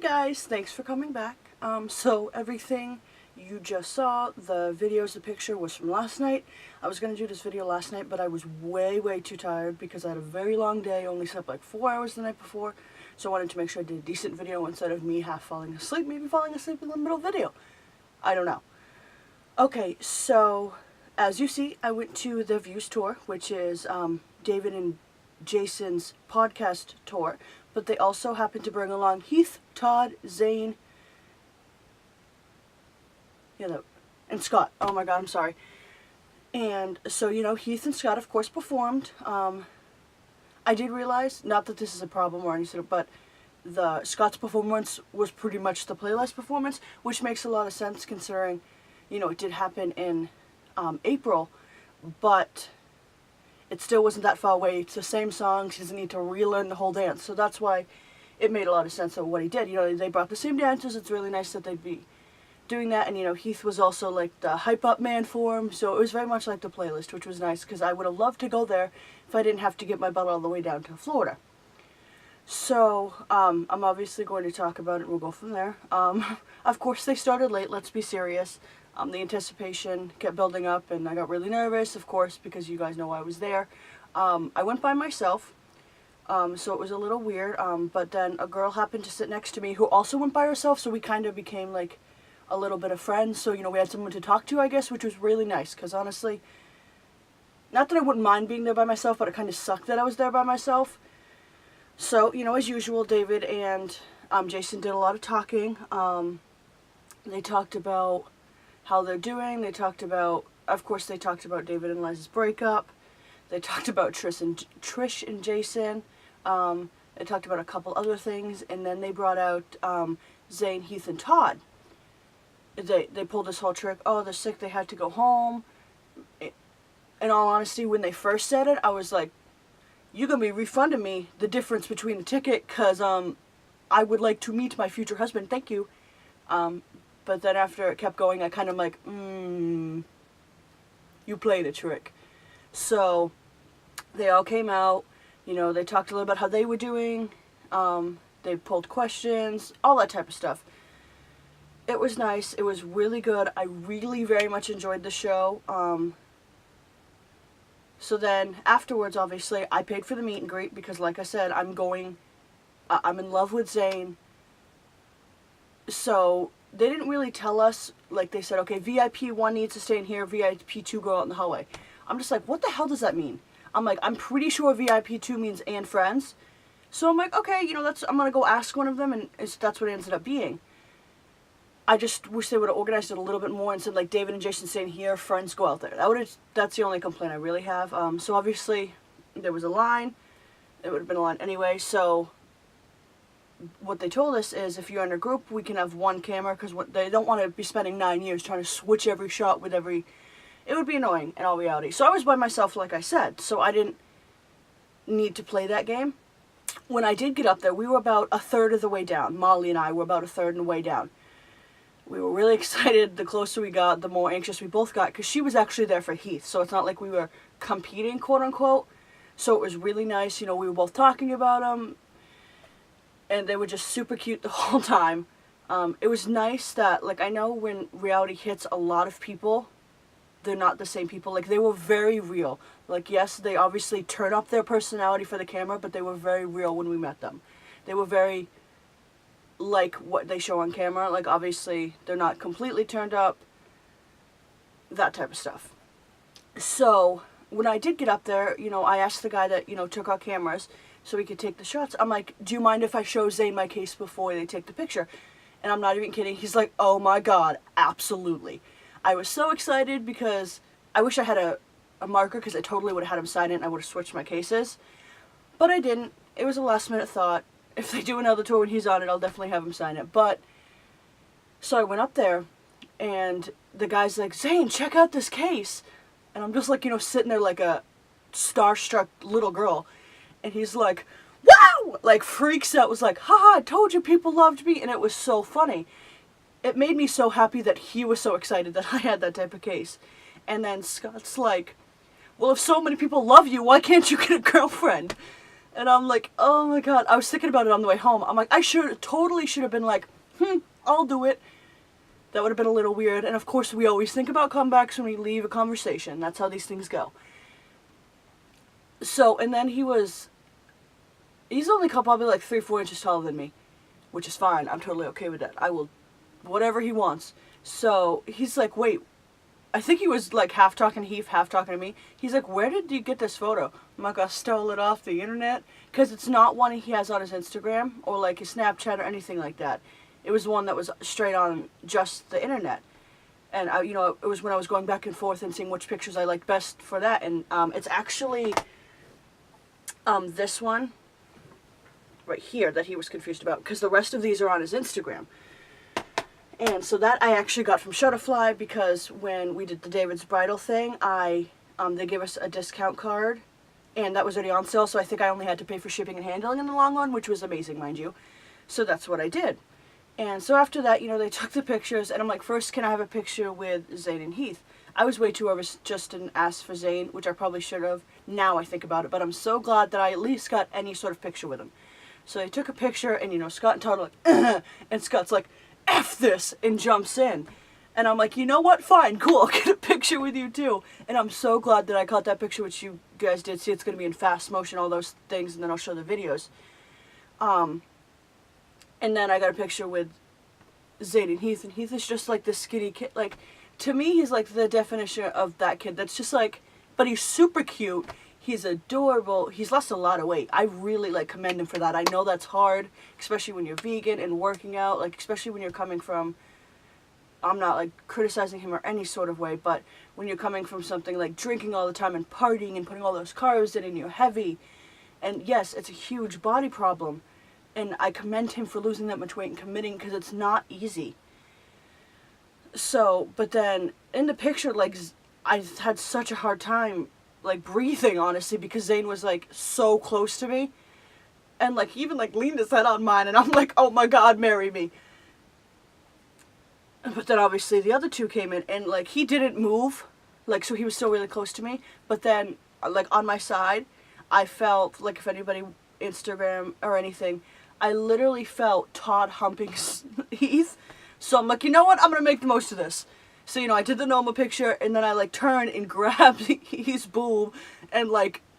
guys, thanks for coming back. So everything you just saw, the videos, the picture was from last night. I was going to do this video last night, but I was way too tired because I had a very long day, only slept like 4 hours the night before. So I wanted to make sure I did a decent video instead of me half falling asleep, maybe falling asleep in the middle of the video. I don't know. Okay, so as you see, I went to the Views tour, which is David and Jason's podcast tour, but they also happened to bring along Heath, Todd, Zane, and Scott. Oh my god, I'm sorry. And so, you know, Heath and Scott, of course, performed. I did realize, not that this is a problem or anything, but the Scott's performance was pretty much the playlist performance, which makes a lot of sense considering, you know, it did happen in April, but it still wasn't that far away. It's the same songs. He doesn't need to relearn the whole dance. So that's why it made a lot of sense of what he did. You know, they brought the same dancers. It's really nice that they'd be doing that. And, you know, Heath was also like the hype-up man for him. So it was very much like the playlist, which was nice because I would have loved to go there if I didn't have to get my butt all the way down to Florida. So, I'm obviously going to talk about it. We'll go from there. Of course, they started late. Let's be serious. The anticipation kept building up, and I got really nervous, of course, because you guys know I was there. I went by myself, so it was a little weird, but then a girl happened to sit next to me who also went by herself, so we kind of became, like, a little bit of friends, so, you know, we had someone to talk to, I guess, which was really nice, because honestly, not that I wouldn't mind being there by myself, but it kind of sucked that I was there by myself. So, you know, as usual, David and Jason did a lot of talking. They talked about how they're doing. They talked about, of course, they talked about David and Liza's breakup. They talked about Trish and Jason. They talked about a couple other things, and then they brought out Zane, Heath, and Todd. They pulled this whole trick. Oh, they're sick. They had to go home. In all honesty, when they first said it, I was like, "You're gonna be refunding me the difference between the ticket, cause I would like to meet my future husband. Thank you." But then after it kept going, I kind of like, you played a trick. So they all came out, you know, they talked a little about how they were doing, they pulled questions, all that type of stuff. It was nice, it was really good, I really very much enjoyed the show. So then afterwards, obviously, I paid for the meet and greet because, like I said, I'm in love with Zane. So they didn't really tell us, like they said, okay, VIP 1 needs to stay in here, VIP 2 go out in the hallway. I'm just like, what the hell does that mean? I'm like, I'm pretty sure VIP 2 means and friends. So I'm like, okay, you know, I'm going to go ask one of them, and that's what it ended up being. I just wish they would have organized it a little bit more and said, like, David and Jason stay in here, friends go out there. That's the only complaint I really have. So obviously, there was a line. It would have been a line anyway, so what they told us is if you're in a group, we can have one camera because they don't want to be spending 9 years trying to switch every shot with every... It would be annoying in all reality. So I was by myself, like I said, so I didn't need to play that game. When I did get up there, we were about a third of the way down. Molly and I were about a third of the way down. We were really excited. The closer we got, the more anxious we both got because she was actually there for Heath, so it's not like we were competing, quote-unquote. So it was really nice. You know, we were both talking about him, and they were just super cute the whole time. It was nice that, like, I know when reality hits a lot of people, they're not the same people. Like, they were very real. Like, yes, they obviously turn up their personality for the camera, but they were very real when we met them. They were very like what they show on camera. Like, obviously, they're not completely turned up. That type of stuff. So, when I did get up there, you know, I asked the guy that, you know, took our cameras so we could take the shots. I'm like, do you mind if I show Zane my case before they take the picture? And I'm not even kidding. He's like, oh my god, absolutely. I was so excited because I wish I had a marker because I totally would have had him sign it and I would have switched my cases. But I didn't. It was a last minute thought. If they do another tour when he's on it, I'll definitely have him sign it. But, so I went up there and the guy's like, Zane, check out this case. And I'm just like, you know, sitting there like a starstruck little girl. And he's like, wow! Like, freaks out, was like, haha, I told you people loved me. And it was so funny. It made me so happy that he was so excited that I had that type of case. And then Scott's like, well, if so many people love you, why can't you get a girlfriend? And I'm like, oh my god. I was thinking about it on the way home. I'm like, I totally should have been like, I'll do it. That would have been a little weird. And of course, we always think about comebacks when we leave a conversation. That's how these things go. So, and then he's only probably like 3-4 inches taller than me, which is fine. I'm totally okay with that. I will, whatever he wants. So he's like, wait, I think he was like half talking to Heath, half talking to me. He's like, where did you get this photo? I'm like, I stole it off the internet. Because it's not one he has on his Instagram or like his Snapchat or anything like that. It was one that was straight on just the internet. And, it was when I was going back and forth and seeing which pictures I liked best for that. And it's actually this one right here that he was confused about. Because the rest of these are on his Instagram. And so that I actually got from Shutterfly because when we did the David's Bridal thing, they gave us a discount card. And that was already on sale, so I think I only had to pay for shipping and handling in the long run, which was amazing, mind you. So that's what I did. And so after that, they took the pictures, and I'm like, first, can I have a picture with Zane and Heath? I was way too nervous just to ask for Zane, which I probably should have. Now I think about it, but I'm so glad that I at least got any sort of picture with him. So they took a picture, and, Scott and Todd are like, and Scott's like, F this, and jumps in. And I'm like, you know what? Fine, cool, I'll get a picture with you too. And I'm so glad that I caught that picture, which you guys did see. It's going to be in fast motion, all those things, and then I'll show the videos. And then I got a picture with Zane and Heath is just like this skinny kid. Like, to me, he's like the definition of that kid that's just like, but he's super cute. He's adorable. He's lost a lot of weight. I really commend him for that. I know that's hard, especially when you're vegan and working out, especially when you're coming from, I'm not criticizing him or any sort of way, but when you're coming from something like drinking all the time and partying and putting all those carbs in and you're heavy, and yes, it's a huge body problem, and I commend him for losing that much weight and committing because it's not easy. So, but then in the picture, I had such a hard time breathing, honestly, because Zane was so close to me, and he even leaned his head on mine, and I'm like, oh my god, marry me. But then obviously the other two came in, and he didn't move, so he was still really close to me. But then on my side, I felt if anybody Instagram or anything, I literally felt Todd humping Heath. So I'm like, you know what? I'm gonna make the most of this. So I did the normal picture, and then I turned and grabbed Heath's boob, and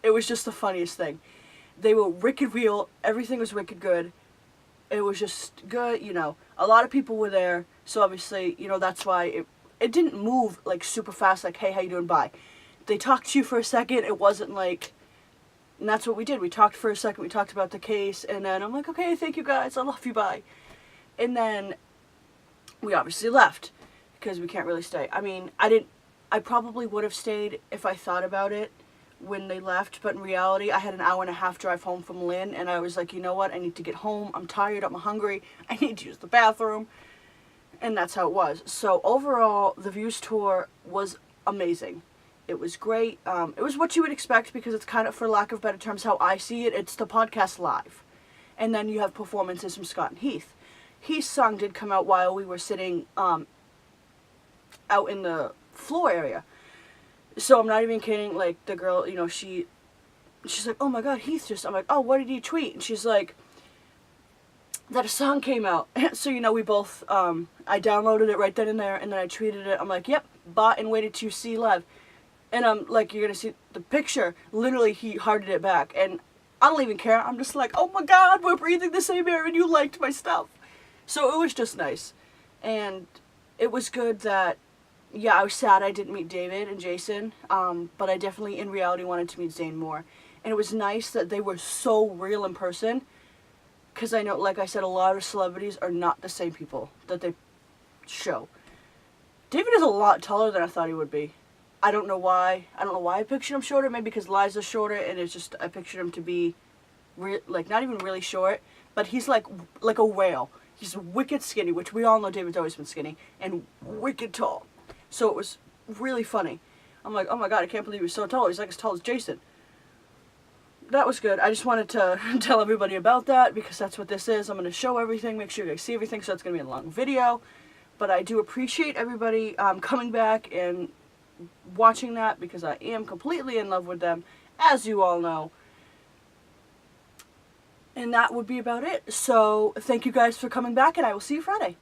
it was just the funniest thing. They were wicked real. Everything was wicked good. It was just good, A lot of people were there, so obviously, that's why it didn't move super fast. Hey, how you doing? Bye. They talked to you for a second. It wasn't and that's what we did. We talked for a second. We talked about the case, and then I'm like, okay, thank you guys. I love you. Bye. And then we obviously left because we can't really stay. I mean, I probably would have stayed if I thought about it when they left, but in reality, I had an 1.5-hour drive home from Lynn, and I was like, you know what? I need to get home. I'm tired. I'm hungry. I need to use the bathroom. And that's how it was. So overall, the Views tour was amazing. It was great. It was what you would expect because it's kind of, for lack of better terms, how I see it. It's the podcast live. And then you have performances from Scott and Heath. Heath's song did come out while we were sitting out in the floor area. So I'm not even kidding. The girl, she's like, oh my god, Heath just, I'm like, oh, what did he tweet? And she's like, that a song came out. So, we both, I downloaded it right then and there, and then I tweeted it. I'm like, yep, bought and waited to see live. And I'm like, you're going to see the picture. Literally, he hearted it back. And I don't even care. I'm just like, oh my god, we're breathing the same air, and you liked my stuff. So it was just nice. And it was good that, yeah, I was sad I didn't meet David and Jason, but I definitely, in reality, wanted to meet Zane more. And it was nice that they were so real in person. Because I know, like I said, a lot of celebrities are not the same people that they show. David is a lot taller than I thought he would be. I don't know why. I don't know why I pictured him shorter. Maybe because Liza's shorter, and it's just, I pictured him to be, not even really short. But he's like a whale. He's wicked skinny, which we all know David's always been skinny, and wicked tall. So it was really funny. I'm like, oh my god, I can't believe he's so tall. He's as tall as Jason. That was good. I just wanted to tell everybody about that because that's what this is. I'm going to show everything, make sure you guys see everything, so it's going to be a long video. But I do appreciate everybody coming back and watching that because I am completely in love with them, as you all know. And that would be about it. So thank you guys for coming back, and I will see you Friday.